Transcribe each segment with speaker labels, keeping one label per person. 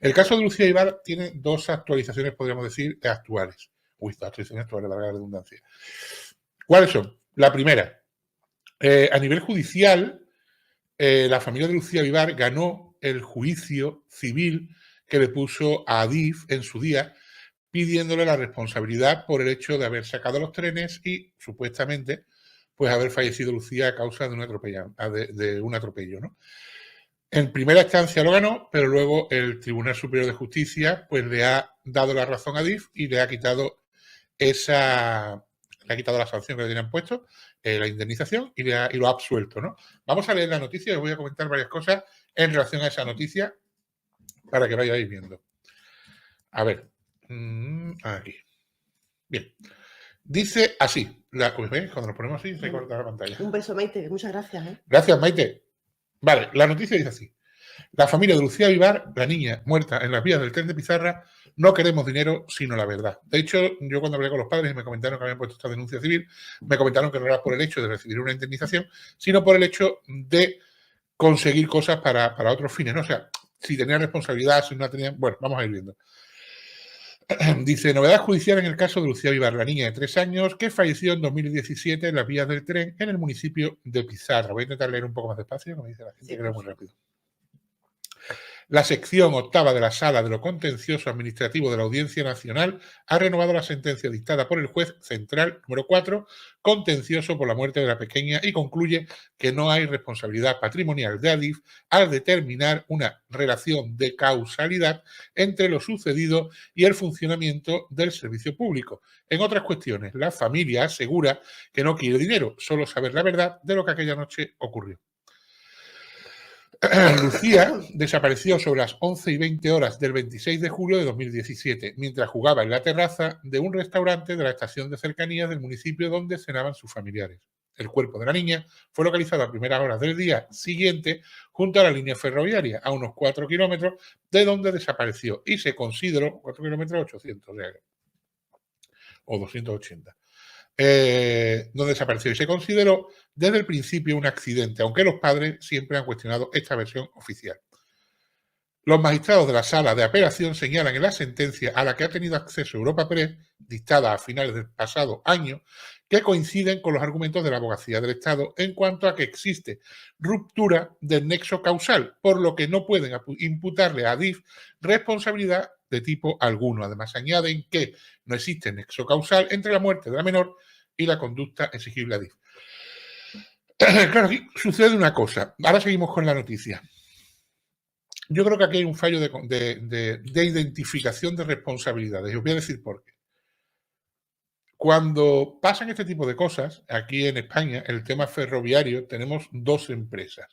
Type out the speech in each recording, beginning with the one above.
Speaker 1: El caso de Lucía Ibar tiene dos actualizaciones, podríamos decir, actuales. Actualizaciones actuales, valga la redundancia. ¿Cuáles son? La primera, a nivel judicial, la familia de Lucía Vivar ganó el juicio civil que le puso a Adif en su día, pidiéndole la responsabilidad por el hecho de haber sacado los trenes y, supuestamente, pues haber fallecido Lucía a causa de un atropello, ¿no? En primera instancia lo ganó, pero luego el Tribunal Superior de Justicia pues le ha dado la razón a Adif y le ha quitado la sanción que le tenían puesto, la indemnización, y lo ha absuelto, ¿no? Vamos a leer la noticia y os voy a comentar varias cosas en relación a esa noticia para que vayáis viendo. A ver, aquí. Bien. Dice así. Cuando nos ponemos así, se corta la pantalla.
Speaker 2: Un beso, Maite. Muchas gracias.
Speaker 1: Gracias, Maite. Vale, la noticia dice así. La familia de Lucía Vivar, la niña muerta en las vías del tren de Pizarra, no queremos dinero, sino la verdad. De hecho, yo cuando hablé con los padres y me comentaron que habían puesto esta denuncia civil, me comentaron que no era por el hecho de recibir una indemnización, sino por el hecho de conseguir cosas para otros fines, ¿no? O sea, si tenían responsabilidad, si no la tenían... Bueno, vamos a ir viendo. Dice, novedad judicial en el caso de Lucía Vivar, la niña de 3 años que falleció en 2017 en las vías del tren en el municipio de Pizarra. Voy a intentar leer un poco más despacio, como dice la gente, que leo muy rápido. La sección octava de la Sala de lo Contencioso Administrativo de la Audiencia Nacional ha renovado la sentencia dictada por el juez central número 4, contencioso por la muerte de la pequeña, y concluye que no hay responsabilidad patrimonial de Adif al determinar una relación de causalidad entre lo sucedido y el funcionamiento del servicio público. En otras cuestiones, la familia asegura que no quiere dinero, solo saber la verdad de lo que aquella noche ocurrió. Lucía desapareció sobre las 11:20 horas del 26 de julio de 2017, mientras jugaba en la terraza de un restaurante de la estación de cercanías del municipio donde cenaban sus familiares. El cuerpo de la niña fue localizado a primeras horas del día siguiente junto a la línea ferroviaria, a unos 4 kilómetros de donde desapareció, y se consideró 4 kilómetros 800 o 280. Donde desapareció y se consideró desde el principio un accidente, aunque los padres siempre han cuestionado esta versión oficial. Los magistrados de la Sala de Apelación señalan en la sentencia a la que ha tenido acceso Europa Press, dictada a finales del pasado año, que coinciden con los argumentos de la Abogacía del Estado en cuanto a que existe ruptura del nexo causal, por lo que no pueden imputarle a Adif responsabilidad de tipo alguno. Además, añaden que no existe nexo causal entre la muerte de la menor y la conducta exigible a Adif. Claro, aquí sucede una cosa. Ahora seguimos con la noticia. Yo creo que aquí hay un fallo de identificación de responsabilidades. Y os voy a decir por qué. Cuando pasan este tipo de cosas, aquí en España, el tema ferroviario, tenemos dos empresas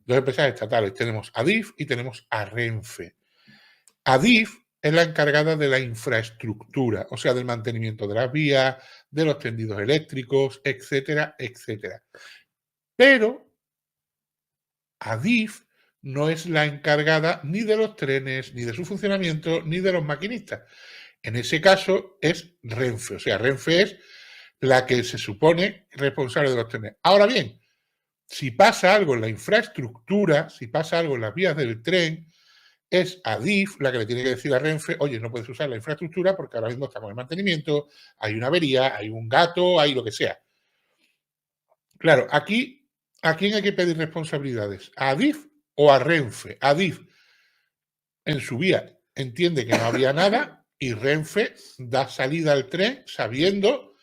Speaker 1: estatales. Tenemos Adif y tenemos a Renfe. Adif es la encargada de la infraestructura, o sea, del mantenimiento de las vías, de los tendidos eléctricos, etcétera, etcétera. Pero Adif no es la encargada ni de los trenes, ni de su funcionamiento, ni de los maquinistas. En ese caso es Renfe, o sea, Renfe es la que se supone responsable de los trenes. Ahora bien, si pasa algo en la infraestructura, si pasa algo en las vías del tren, es Adif la que le tiene que decir a Renfe, oye, no puedes usar la infraestructura porque ahora mismo estamos en mantenimiento, hay una avería, hay un gato, hay lo que sea. Claro, aquí, ¿a quién hay que pedir responsabilidades? ¿A Adif o a Renfe? Adif, en su vía, entiende que no había nada y Renfe da salida al tren sabiendo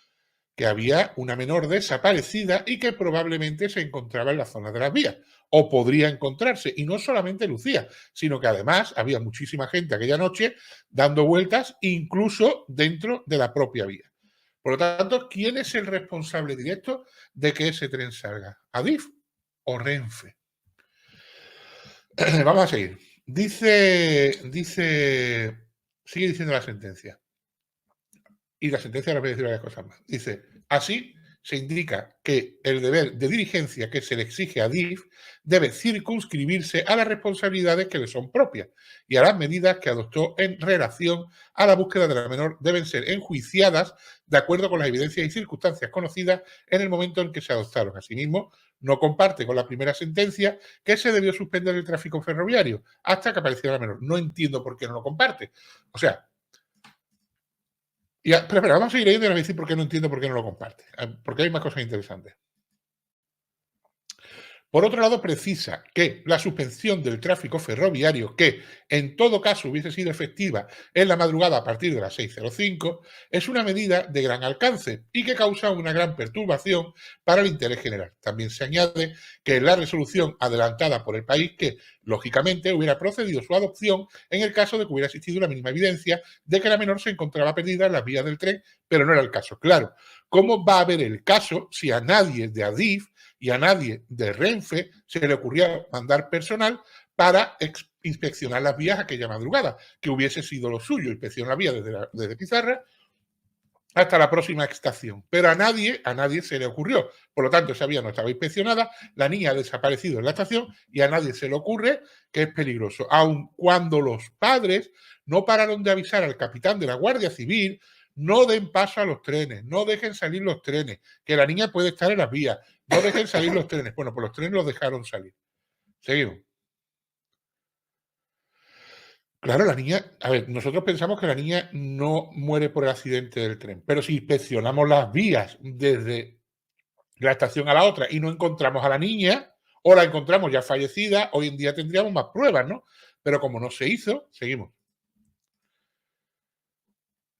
Speaker 1: que había una menor desaparecida y que probablemente se encontraba en la zona de las vías, o podría encontrarse, y no solamente Lucía, sino que además había muchísima gente aquella noche dando vueltas, incluso dentro de la propia vía. Por lo tanto, ¿quién es el responsable directo de que ese tren salga? ¿Adif o Renfe? Vamos a seguir. Sigue diciendo la sentencia. Y la sentencia ahora voy a decir varias cosas más. Dice, así, se indica que el deber de diligencia que se le exige a DIF debe circunscribirse a las responsabilidades que le son propias y a las medidas que adoptó en relación a la búsqueda de la menor deben ser enjuiciadas de acuerdo con las evidencias y circunstancias conocidas en el momento en que se adoptaron. Asimismo, no comparte con la primera sentencia que se debió suspender el tráfico ferroviario hasta que apareciera la menor. No entiendo por qué no lo comparte. O sea, pero vamos a seguir leyendo y a decir por qué no entiendo por qué no lo comparte. Porque hay más cosas interesantes. Por otro lado, precisa que la suspensión del tráfico ferroviario, que en todo caso hubiese sido efectiva en la madrugada a partir de las 6:05, es una medida de gran alcance y que causa una gran perturbación para el interés general. También se añade que en la resolución adelantada por el país que, lógicamente, hubiera procedido su adopción en el caso de que hubiera existido una mínima evidencia de que la menor se encontraba perdida en las vías del tren, pero no era el caso. Claro, ¿cómo va a haber el caso si a nadie de ADIF y a nadie de Renfe se le ocurría mandar personal para inspeccionar las vías aquella madrugada, que hubiese sido lo suyo, inspeccionar la vía desde Pizarra hasta la próxima estación? Pero a nadie se le ocurrió. Por lo tanto, esa vía no estaba inspeccionada, la niña ha desaparecido en la estación y a nadie se le ocurre que es peligroso. Aun cuando los padres no pararon de avisar al capitán de la Guardia Civil: no den paso a los trenes, no dejen salir los trenes, que la niña puede estar en las vías, no dejen salir los trenes. Bueno, pues los trenes los dejaron salir. Seguimos. Claro, la niña, a ver, nosotros pensamos que la niña no muere por el accidente del tren, pero si inspeccionamos las vías desde la estación a la otra y no encontramos a la niña, o la encontramos ya fallecida, hoy en día tendríamos más pruebas, ¿no? Pero como no se hizo, seguimos.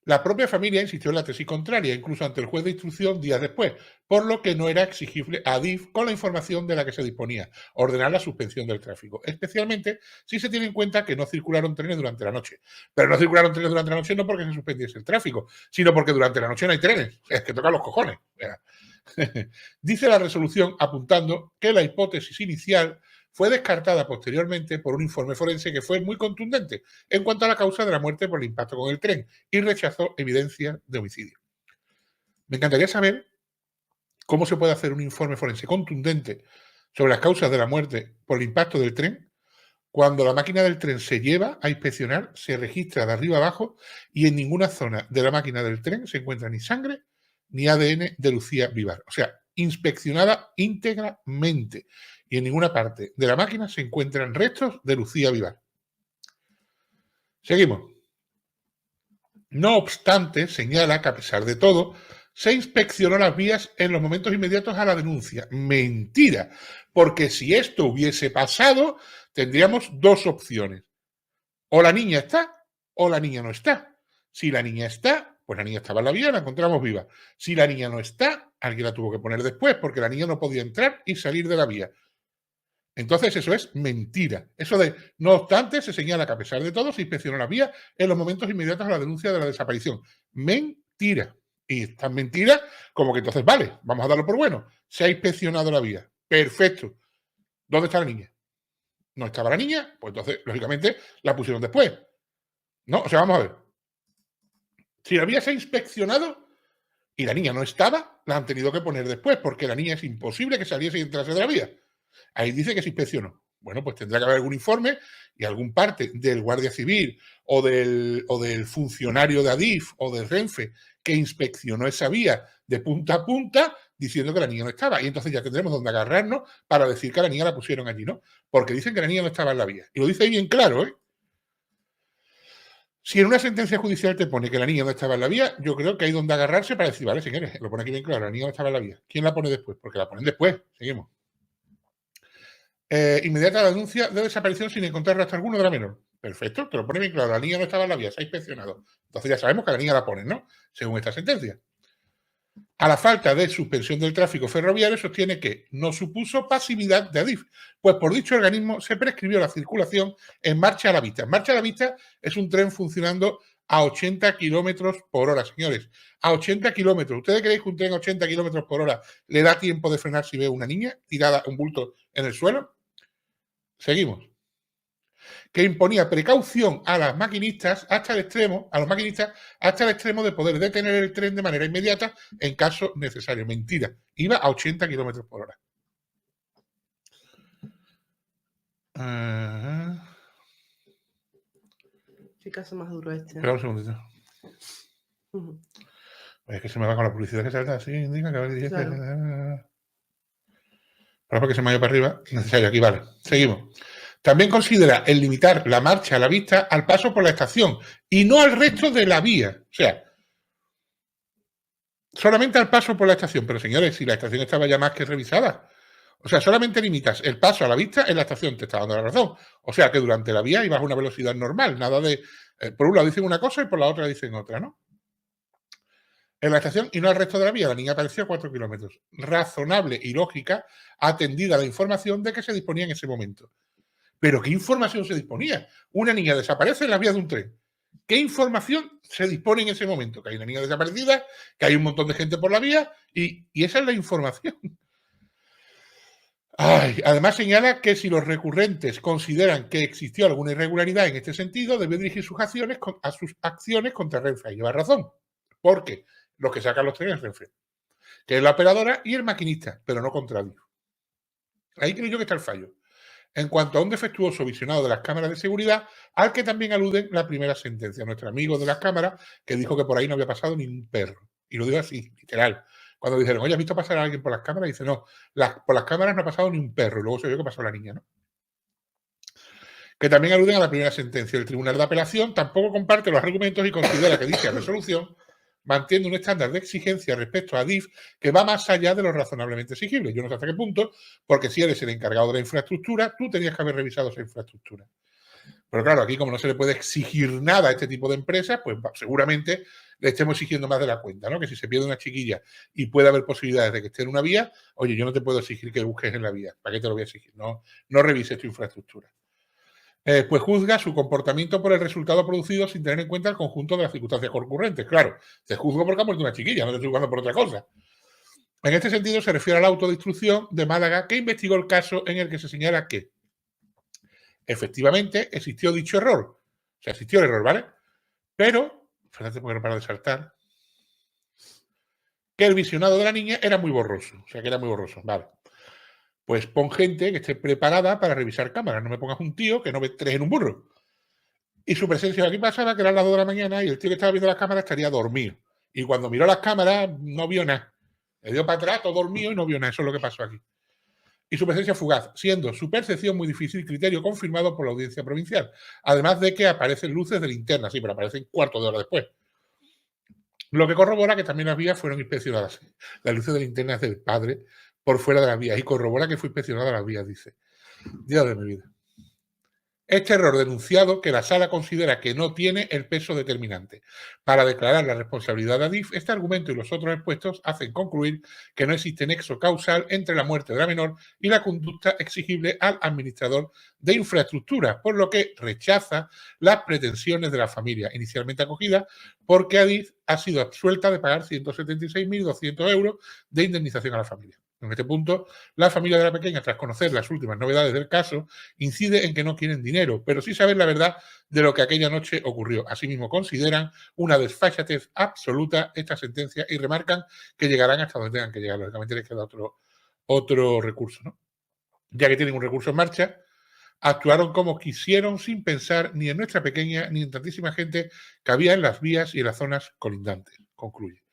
Speaker 1: La propia familia insistió en la tesis contraria, incluso ante el juez de instrucción días después, por lo que no era exigible a DIF, con la información de la que se disponía, ordenar la suspensión del tráfico, especialmente si se tiene en cuenta que no circularon trenes durante la noche. Pero no circularon trenes durante la noche no porque se suspendiese el tráfico, sino porque durante la noche no hay trenes. Es que tocan los cojones. Dice la resolución, apuntando que la hipótesis inicial fue descartada posteriormente por un informe forense que fue muy contundente en cuanto a la causa de la muerte por el impacto con el tren y rechazó evidencia de homicidio. Me encantaría saber cómo se puede hacer un informe forense contundente sobre las causas de la muerte por el impacto del tren cuando la máquina del tren se lleva a inspeccionar, se registra de arriba abajo y en ninguna zona de la máquina del tren se encuentra ni sangre ni ADN de Lucía Vivar. O sea, inspeccionada íntegramente y en ninguna parte de la máquina se encuentran restos de Lucía Vivar. Seguimos. No obstante, señala que a pesar de todo, se inspeccionó las vías en los momentos inmediatos a la denuncia. Mentira, porque si esto hubiese pasado, tendríamos dos opciones. O la niña está o la niña no está. Si la niña está, pues la niña estaba en la vía, la encontramos viva. Si la niña no está, alguien la tuvo que poner después porque la niña no podía entrar y salir de la vía. Entonces eso es mentira. Eso de, no obstante, se señala que a pesar de todo se inspeccionó la vía en los momentos inmediatos a la denuncia de la desaparición. Mentira. Y es tan mentira como que entonces, vale, vamos a darlo por bueno. Se ha inspeccionado la vía. Perfecto. ¿Dónde está la niña? ¿No estaba la niña? Pues entonces, lógicamente, la pusieron después. No, o sea, vamos a ver. Si la vía se ha inspeccionado y la niña no estaba, la han tenido que poner después, porque la niña es imposible que saliese y entrase de la vía. Ahí dice que se inspeccionó. Bueno, pues tendrá que haber algún informe y algún parte del Guardia Civil o del funcionario de ADIF o del Renfe que inspeccionó esa vía de punta a punta diciendo que la niña no estaba. Y entonces ya tendremos donde agarrarnos para decir que a la niña la pusieron allí, ¿no? Porque dicen que la niña no estaba en la vía. Y lo dice ahí bien claro, ¿eh? Si en una sentencia judicial te pone que la niña no estaba en la vía, yo creo que hay donde agarrarse para decir, vale, señores, lo pone aquí bien claro, la niña no estaba en la vía. ¿Quién la pone después? Porque la ponen después. Seguimos. Inmediata la denuncia de desaparición sin encontrar rastro alguno de la menor. Perfecto, te lo pone bien claro, la niña no estaba en la vía, se ha inspeccionado. Entonces ya sabemos que la niña la ponen, ¿no? Según esta sentencia. A la falta de suspensión del tráfico ferroviario sostiene que no supuso pasividad de ADIF, pues por dicho organismo se prescribió la circulación en Marcha a la Vista. Marcha a la Vista es un tren funcionando a 80 kilómetros por hora, señores. A 80 kilómetros. ¿Ustedes creéis que un tren a 80 kilómetros por hora le da tiempo de frenar si ve una niña tirada, un bulto en el suelo? Seguimos. que imponía precaución a las maquinistas hasta el extremo, a los maquinistas hasta el extremo de poder detener el tren de manera inmediata en caso necesario. Mentira, iba a 80 kilómetros por hora.
Speaker 2: Qué caso más duro este.
Speaker 1: Espera un segundito. Es que se me va con la publicidad que salta así, indica que... Claro. Porque se me ha ido para arriba. Necesario, aquí vale. Seguimos. También considera el limitar la marcha a la vista al paso por la estación y no al resto de la vía. O sea, solamente al paso por la estación. Pero señores, si la estación estaba ya más que revisada. O sea, solamente limitas el paso a la vista en la estación, te está dando la razón. O sea, que durante la vía ibas a una velocidad normal, nada de... por un lado dicen una cosa y por la otra dicen otra, ¿no? En la estación y no al resto de la vía. La niña apareció a 4 kilómetros. Razonable y lógica, atendida la información de que se disponía en ese momento. ¿Pero qué información se disponía? Una niña desaparece en las vías de un tren. ¿Qué información se dispone en ese momento? Que hay una niña desaparecida, que hay un montón de gente por la vía y esa es la información. Ay, además señala que si los recurrentes consideran que existió alguna irregularidad en este sentido, debe dirigir sus acciones contra Renfe. Y lleva razón. Porque los que sacan los trenes es Renfe, que es la operadora y el maquinista, pero no contra Adif. Ahí creo yo que está el fallo. En cuanto a un defectuoso visionado de las cámaras de seguridad, al que también aluden la primera sentencia. Nuestro amigo de las cámaras, que dijo que por ahí no había pasado ni un perro. Y lo digo así, literal. Cuando dijeron, oye, ¿has visto pasar a alguien por las cámaras? Dice, no, por las cámaras no ha pasado ni un perro. Y luego se vio que pasó la niña, ¿no? Que también aluden a la primera sentencia. El Tribunal de Apelación tampoco comparte los argumentos y considera que dicha resolución mantiene un estándar de exigencia respecto a Adif que va más allá de lo razonablemente exigible. Yo no sé hasta qué punto, porque si eres el encargado de la infraestructura, tú tenías que haber revisado esa infraestructura. Pero claro, aquí como no se le puede exigir nada a este tipo de empresas, pues seguramente le estemos exigiendo más de la cuenta, ¿no? Que si se pierde una chiquilla y puede haber posibilidades de que esté en una vía, oye, yo no te puedo exigir que busques en la vía. ¿Para qué te lo voy a exigir? No revises tu infraestructura. Pues juzga su comportamiento por el resultado producido sin tener en cuenta el conjunto de las circunstancias concurrentes. Claro, te juzgo porque ha muerto una chiquilla, no te estoy juzgando por otra cosa. En este sentido se refiere a la autodestrucción de Málaga, que investigó el caso en el que se señala que efectivamente existió dicho error. O sea, existió el error, ¿vale? Pero, fíjate porque no para de saltar, que el visionado de la niña era muy borroso. O sea, que era muy borroso, vale. Pues pon gente que esté preparada para revisar cámaras. No me pongas un tío que no ve 3 en un burro. Y su presencia aquí pasaba que era a las 2 de la mañana y el tío que estaba viendo las cámaras estaría dormido. Y cuando miró las cámaras no vio nada. Le dio para atrás, todo dormido y no vio nada. Eso es lo que pasó aquí. Y su presencia fugaz, siendo su percepción muy difícil, criterio confirmado por la audiencia provincial. Además de que aparecen luces de linterna, sí, pero aparecen cuarto de hora después. Lo que corrobora que también las vías fueron inspeccionadas. Las luces de linterna es del padre por fuera de las vías y corrobora que fue inspeccionada las vías, dice. Dios de mi vida. Este error denunciado que la sala considera que no tiene el peso determinante. Para declarar la responsabilidad de Adif, este argumento y los otros expuestos hacen concluir que no existe nexo causal entre la muerte de la menor y la conducta exigible al administrador de infraestructura, por lo que rechaza las pretensiones de la familia inicialmente acogida porque Adif ha sido absuelta de pagar 176.200 euros de indemnización a la familia. En este punto, la familia de la pequeña, tras conocer las últimas novedades del caso, incide en que no quieren dinero, pero sí saber la verdad de lo que aquella noche ocurrió. Asimismo, consideran una desfachatez absoluta esta sentencia y remarcan que llegarán hasta donde tengan que llegar. Lógicamente les queda otro recurso, ¿no? Ya que tienen un recurso en marcha, actuaron como quisieron sin pensar ni en nuestra pequeña ni en tantísima gente que había en las vías y en las zonas colindantes, concluye.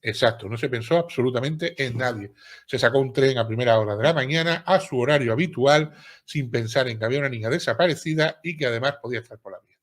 Speaker 1: Exacto, no se pensó absolutamente en nadie. Se sacó un tren a primera hora de la mañana, a su horario habitual, sin pensar en que había una niña desaparecida y que además podía estar por la vía.